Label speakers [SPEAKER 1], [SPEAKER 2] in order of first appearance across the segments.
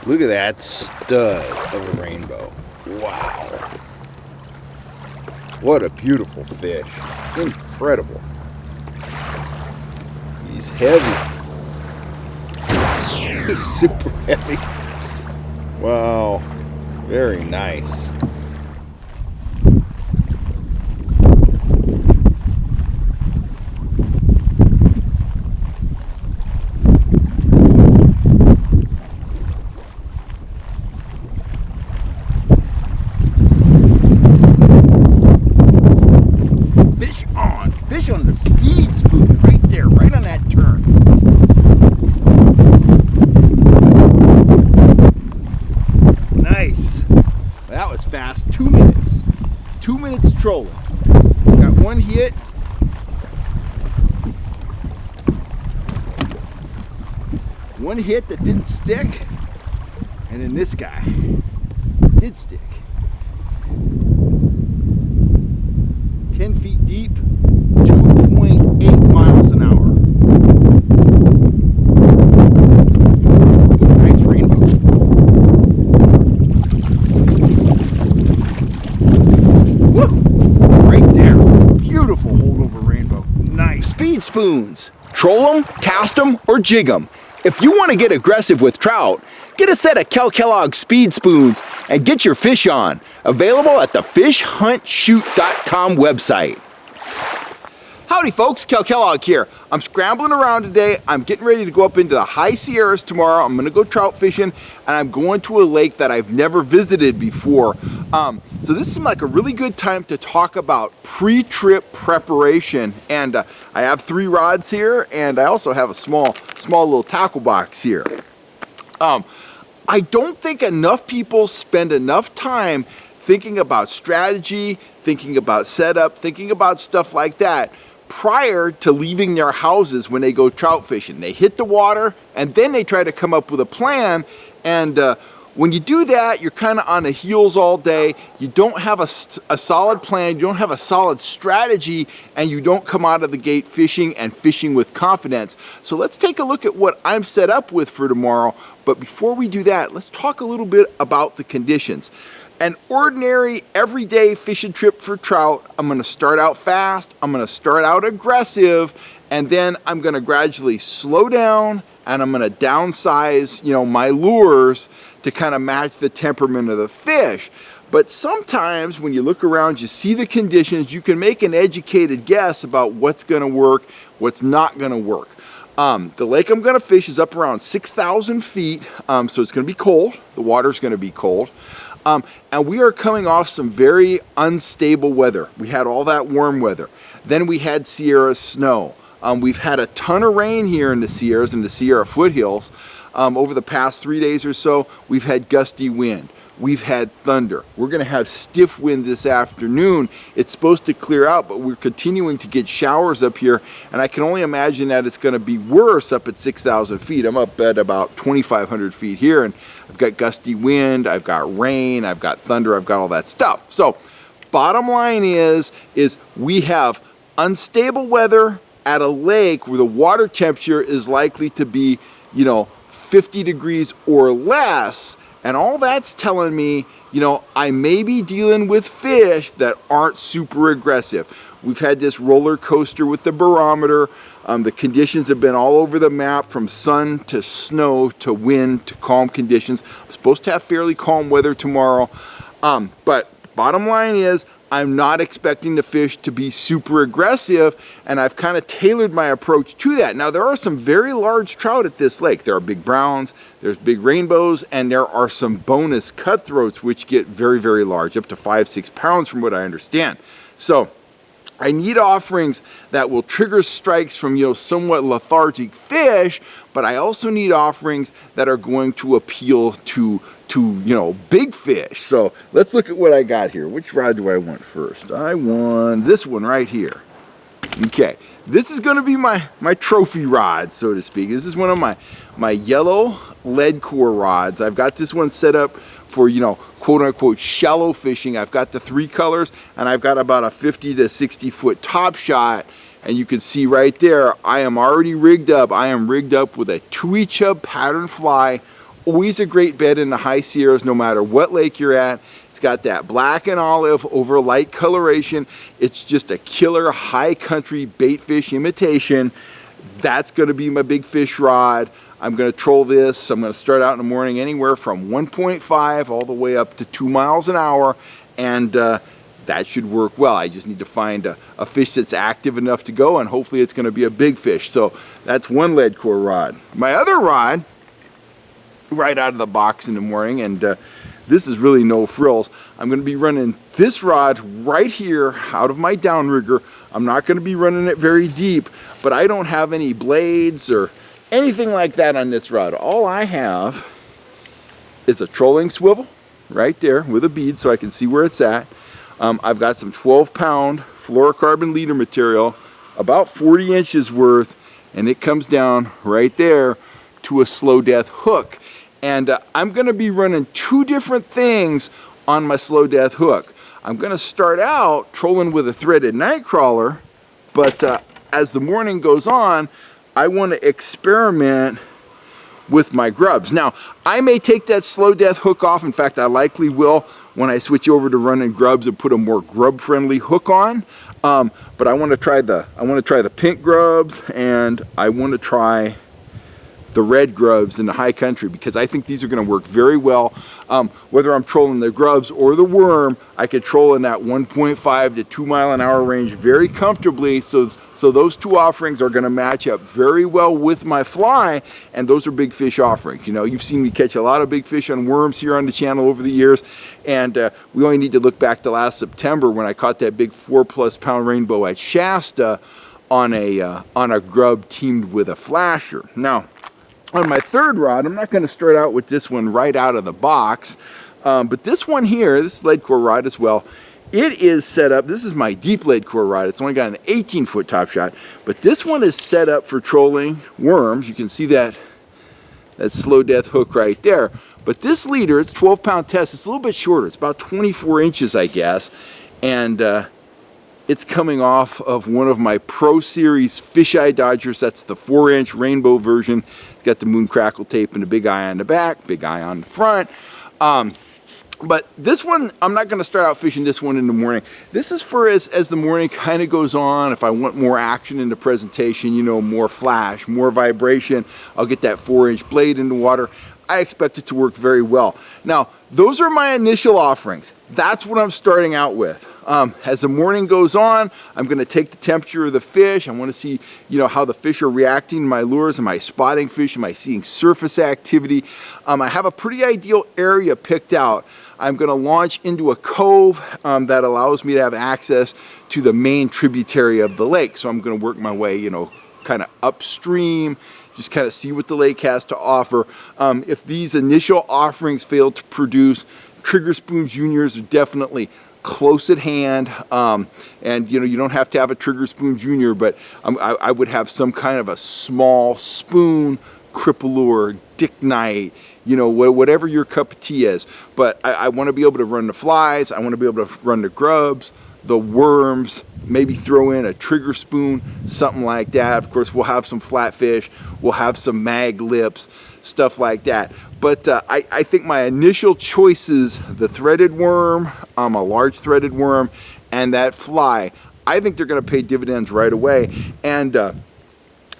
[SPEAKER 1] Look at that stud of a rainbow. Wow. What a beautiful fish. Incredible. He's heavy. He's super heavy. Wow. Very nice. Fish on the speed spoon right there, right on that turn. Nice. That was fast. 2 minutes. 2 minutes trolling. Got one hit. One hit that didn't stick. And then this guy did stick. 10 feet deep, 2.8 miles an hour. Nice rainbow. Woo! Right there. Beautiful holdover rainbow. Nice. Speed spoons. Troll them, cast them, or jig them. If you want to get aggressive with trout, get a set of Kellogg speed spoons and get your fish on. Available at the fishhuntshoot.com website. Howdy folks, Kellogg here. I'm scrambling around today. I'm getting ready to go up into the high Sierras tomorrow. I'm gonna go trout fishing and I'm going to a lake that I've never visited before. So this seemed like a really good time to talk about pre-trip preparation. And I have 3 rods here and I also have a small little tackle box here. I don't think enough people spend enough time thinking about strategy, thinking about setup, thinking about stuff like that prior to leaving their houses when they go trout fishing. They hit the water and then they try to come up with a plan, and when you do that, you're kind of on the heels all day. You don't have a solid plan, you don't have a solid strategy, and you don't come out of the gate fishing and fishing with confidence. So let's take a look at what I'm set up with for tomorrow. But before we do that, let's talk a little bit about the conditions. An ordinary, everyday fishing trip for trout, I'm gonna start out fast, I'm gonna start out aggressive, and then I'm gonna gradually slow down and I'm gonna downsize, my lures to kind of match the temperament of the fish. But sometimes when you look around, you see the conditions, you can make an educated guess about what's gonna work, what's not gonna work. The lake I'm gonna fish is up around 6,000 feet, so it's gonna be cold. The water's gonna be cold. And we are coming off some very unstable weather. We had all that warm weather. Then we had Sierra snow. We've had a ton of rain here in the Sierras and the Sierra foothills. Over the past 3 days or so, we've had gusty wind. We've had thunder. We're gonna have stiff wind this afternoon. It's supposed to clear out, but we're continuing to get showers up here, and I can only imagine that it's gonna be worse up at 6,000 feet. I'm up at about 2,500 feet here, and I've got gusty wind, I've got rain, I've got thunder, I've got all that stuff. So, bottom line is we have unstable weather at a lake where the water temperature is likely to be, 50 degrees or less. And all that's telling me, I may be dealing with fish that aren't super aggressive. We've had this roller coaster with the barometer. The conditions have been all over the map, from sun to snow to wind to calm conditions. I'm supposed to have fairly calm weather tomorrow. But bottom line is, I'm not expecting the fish to be super aggressive, and I've kind of tailored my approach to that. Now, there are some very large trout at this lake. There are big browns, there's big rainbows, and there are some bonus cutthroats which get very, very large, up to 5-6 pounds from what I understand. So I need offerings that will trigger strikes from, somewhat lethargic fish, but I also need offerings that are going to appeal to big fish. So let's look at what I got here. Which rod do I want first? I want this one right here. Okay, this is going to be my trophy rod, so to speak. This is one of my yellow lead core rods. I've got this one set up for, quote unquote shallow fishing. I've got the 3 colors, and I've got about a 50 to 60 foot top shot. And you can see right there, I am already rigged up. I am rigged up with a Tui Chub pattern fly Always a great bed in the high Sierras, no matter what lake you're at. It's got that black and olive over light coloration. It's just a killer high country bait fish imitation. That's going to be my big fish rod. I'm going to troll this. I'm going to start out in the morning anywhere from 1.5 all the way up to 2 miles an hour, and that should work well. I just need to find a fish that's active enough to go, and hopefully it's going to be a big fish. So that's one lead core rod. My other rod, right out of the box in the morning, and this is really no frills. I'm going to be running this rod right here out of my downrigger. I'm not going to be running it very deep, but I don't have any blades or anything like that on this rod. All I have is a trolling swivel right there with a bead so I can see where it's at. I've got some 12-pound fluorocarbon leader material, about 40 inches worth, and it comes down right there to a slow death hook. And I'm going to be running two different things on my slow death hook. I'm going to start out trolling with a threaded night crawler, but as the morning goes on, I want to experiment with my grubs. Now, I may take that slow death hook off. In fact, I likely will when I switch over to running grubs and put a more grub-friendly hook on. But I want to try the pink grubs, and I want to try the red grubs in the high country, because I think these are going to work very well. Whether I'm trolling the grubs or the worm, I could troll in that 1.5 to 2 mile an hour range very comfortably. So those two offerings are going to match up very well with my fly, and those are big fish offerings. You know, you've seen me catch a lot of big fish on worms here on the channel over the years, and we only need to look back to last September when I caught that big 4+ pound rainbow at Shasta on a grub teamed with a flasher. Now, on my third rod, I'm not going to start out with this one right out of the box, but this one here, this lead core rod as well, it is set up, this is my deep lead core rod, it's only got an 18-foot top shot, but this one is set up for trolling worms. You can see that slow death hook right there. But this leader, it's 12-pound test, it's a little bit shorter, it's about 24 inches, I guess, and it's coming off of one of my Pro Series fisheye dodgers. That's the 4-inch rainbow version. It's got the moon crackle tape and a big eye on the back, big eye on the front. But this one, I'm not going to start out fishing this one in the morning. This is for as the morning kind of goes on. If I want more action in the presentation, you know, more flash, more vibration, I'll get that 4-inch blade in the water. I expect it to work very well. Now, those are my initial offerings. That's what I'm starting out with. As the morning goes on, I'm going to take the temperature of the fish. I want to see, you know, how the fish are reacting to my lures. Am I spotting fish? Am I seeing surface activity? I have a pretty ideal area picked out. I'm going to launch into a cove that allows me to have access to the main tributary of the lake. So I'm going to work my way, you know, kind of upstream, just kind of see what the lake has to offer. If these initial offerings fail to produce, Trigger Spoon Juniors are definitely close at hand, and you know, you don't have to have a Trigger Spoon Junior, but I would have some kind of a small spoon, cripple lure, dick night, you know, whatever your cup of tea is. But I want to be able to run the flies, I want to be able to run the grubs, the worms, maybe throw in a trigger spoon, something like that. Of course, we'll have some flatfish, we'll have some mag lips, stuff like that. But I think my initial choices, the threaded worm, a large threaded worm, and that fly, I think they're going to pay dividends right away. And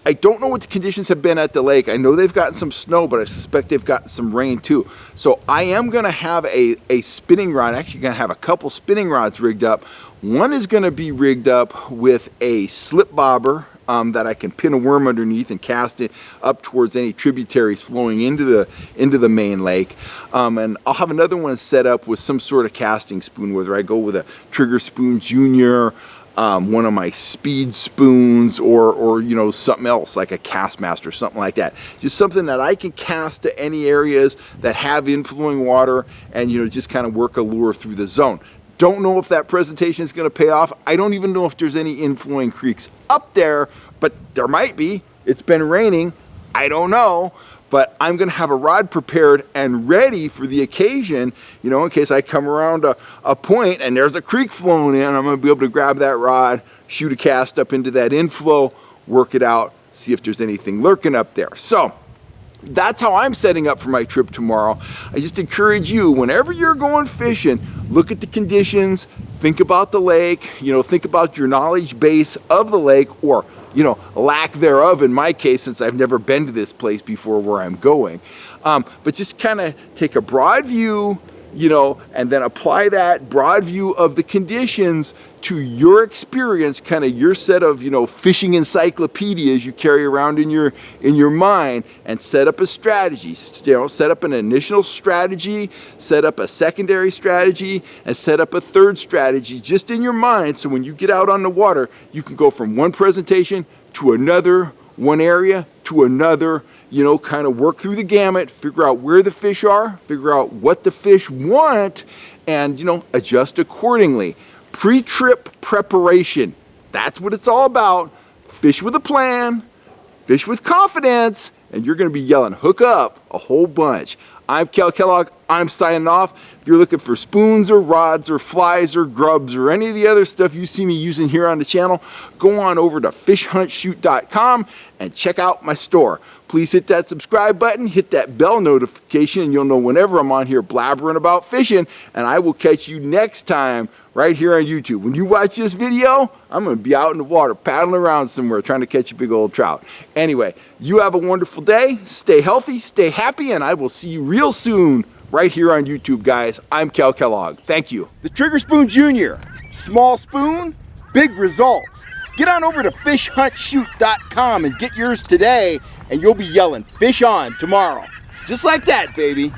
[SPEAKER 1] I don't know what the conditions have been at the lake. I know they've gotten some snow, but I suspect they've gotten some rain too. So I am going to have a spinning rod. Actually going to have a couple spinning rods rigged up. One is going to be rigged up with a slip bobber that I can pin a worm underneath and cast it up towards any tributaries flowing into the main lake. And I'll have another one set up with some sort of casting spoon, whether I go with a Trigger Spoon Junior, one of my speed spoons, or you know, something else like a Castmaster, something like that. Just something that I can cast to any areas that have inflowing water, and you know, just kind of work a lure through the zone. Don't know if that presentation is going to pay off. I don't even know if there's any inflowing creeks up there, but there might be. It's been raining. I don't know. But I'm going to have a rod prepared and ready for the occasion, you know, in case I come around a point and there's a creek flowing in. I'm going to be able to grab that rod, shoot a cast up into that inflow, work it out, see if there's anything lurking up there. So that's how I'm setting up for my trip tomorrow. I just encourage you, whenever you're going fishing, look at the conditions, think about the lake, think about your knowledge base of the lake, or lack thereof in my case, since I've never been to this place before where I'm going. But just kind of take a broad view, and then apply that broad view of the conditions to your experience, kind of your set of, fishing encyclopedias you carry around in your mind, and set up a strategy. Set up an initial strategy, set up a secondary strategy, and set up a third strategy just in your mind. So when you get out on the water, you can go from one presentation to another, one area to another, kind of work through the gamut, figure out where the fish are, figure out what the fish want, and, adjust accordingly. Pre-trip preparation, that's what it's all about. Fish with a plan, fish with confidence, and you're going to be yelling, hook up, a whole bunch. I'm Cal Kellogg, I'm signing off. If you're looking for spoons or rods or flies or grubs or any of the other stuff you see me using here on the channel, go on over to fishhuntshoot.com and check out my store. Please hit that subscribe button, hit that bell notification, and you'll know whenever I'm on here blabbering about fishing, and I will catch you next time right here on YouTube. When you watch this video, I'm going to be out in the water paddling around somewhere trying to catch a big old trout. Anyway, you have a wonderful day, stay healthy, stay happy, and I will see you real soon right here on YouTube, guys. I'm Cal Kellogg. Thank you. The Trigger Spoon Jr. Small spoon, big results. Get on over to fishhuntshoot.com and get yours today, and you'll be yelling fish on tomorrow. Just like that, baby.